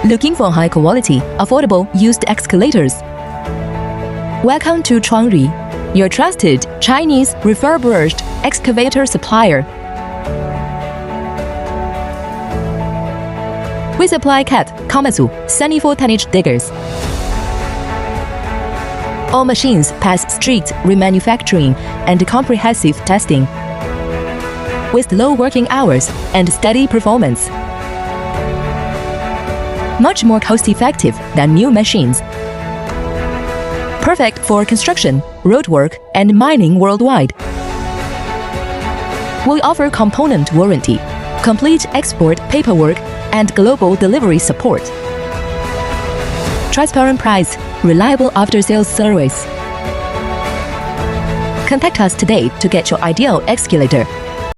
Looking for high-quality, affordable used excavators? Welcome to Chuangrui, your trusted Chinese refurbished excavator supplier. We supply Cat, Komatsu, SANY 4-tonnage diggers. All machines pass strict remanufacturing and comprehensive testing, with low working hours and steady performance. Much more cost-effective than new machines. Perfect for construction, roadwork, and mining worldwide. We offer component warranty, complete export paperwork, and global delivery support. Transparent price, reliable after-sales service. Contact us today to get your ideal excavator.